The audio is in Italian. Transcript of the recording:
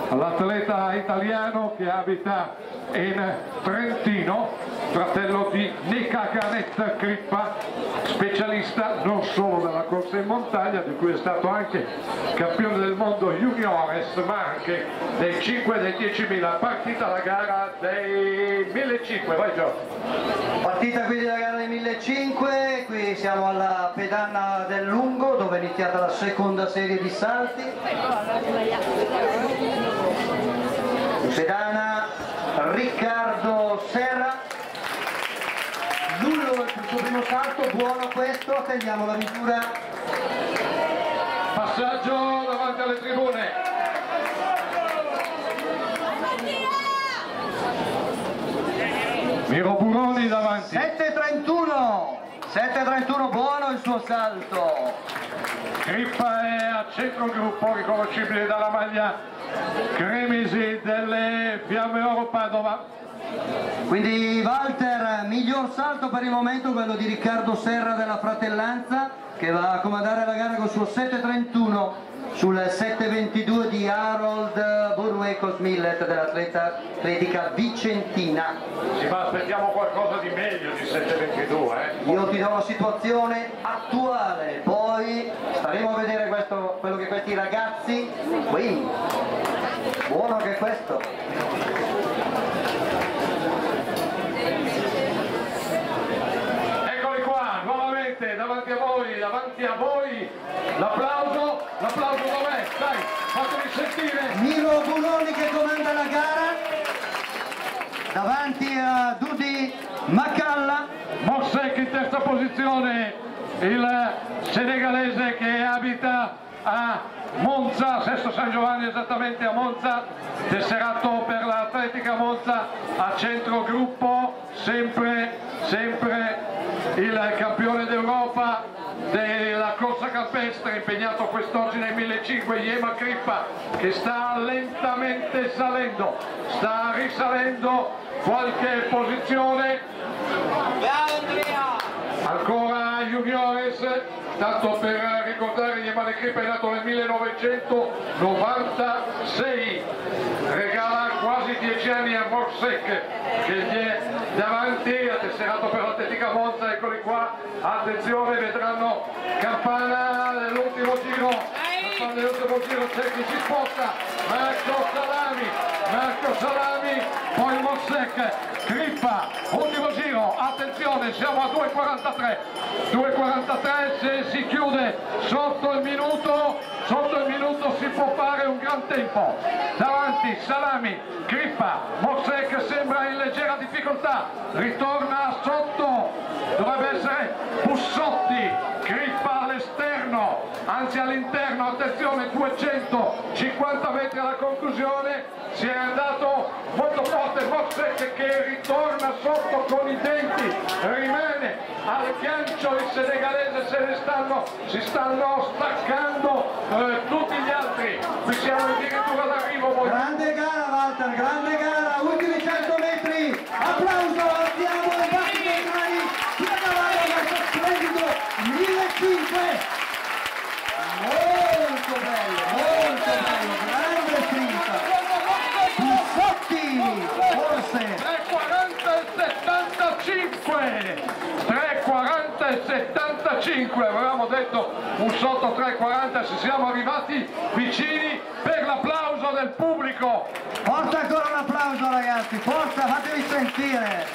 l'atleta italiano che abita in Trentino, fratello di Nika Canet Crippa, specialista non solo della corsa in montagna, di cui è stato anche campione del mondo juniores, ma anche dei 5 e dei 10.000. Partita la gara dei 1.500, vai Gio. Partita quindi la gara dei 1.500, qui siamo alla pedana del Lungo dove è iniziata la seconda serie di salti. Pedana Riccardo Serra, Lullo il suo primo salto, buono questo, attendiamo la misura. Passaggio davanti alle tribune. Miro Buroni davanti. 7.31, buono il suo salto. Crippa è a centro gruppo, riconoscibile dalla maglia cremisi delle Fiamme Oro Padova. Quindi Walter, miglior salto per il momento quello di Riccardo Serra della Fratellanza, che va a comandare la gara col suo 7.31 sul 7.22 di Harold Burwekos Millet dell'atletica vicentina. Sì, ma aspettiamo qualcosa di meglio di 7.22. Io ti do la situazione attuale, poi staremo a vedere quello che questi ragazzi. Qui, buono anche questo. Eccoli qua, nuovamente davanti a voi, l'applauso dov'è? Dai, fatemi sentire. Miro Buloni che comanda la gara, davanti a Dudi Macalla. Mossek in terza posizione, il senegalese che abita a Monza, Sesto San Giovanni esattamente a Monza, tesserato per l'Atletica Monza, a centro gruppo, sempre il campione d'Europa della corsa campestre, impegnato quest'oggi nei 1.500, Yema Crippa, che sta lentamente salendo, sta risalendo qualche posizione. Ancora juniores, tanto per ricordare, Yema Crippa è nato nel 1996, regala quasi 10 anni a Morsek che gli è davanti, ha tesserato per l'Atletica Monza. Eccoli qua, attenzione, vedranno campana nell'ultimo giro, c'è chi si sposta, Marco Salami, poi Mossek, Crippa, ultimo giro, attenzione, siamo a 2.43, se si chiude sotto il minuto si può fare un gran tempo. Davanti Salami, Crippa, Mossek sembra in leggera difficoltà, ritorna sotto, dovrebbe essere Bussotti, Crippa all'esterno, anzi all'interno, attenzione, 250 metri alla conclusione, si è andato molto forte Mossek che ritorna sotto con i denti, rimane al gancio il senegalese, si stanno staccando tutti gli altri, qui siamo addirittura d'arrivo. Grande gara Walter, grande gara, ultimi 100 metri, applauso, andiamo ai bassi dei mani, qui a cavallo questo splendido 1.500, molto bello, grande spinta, Bussotti, forse 3.40 e 75, avevamo detto un sotto 3.40, ci siamo arrivati vicini per l'applauso del pubblico. Forza ancora un applauso ragazzi, forza, fatevi sentire.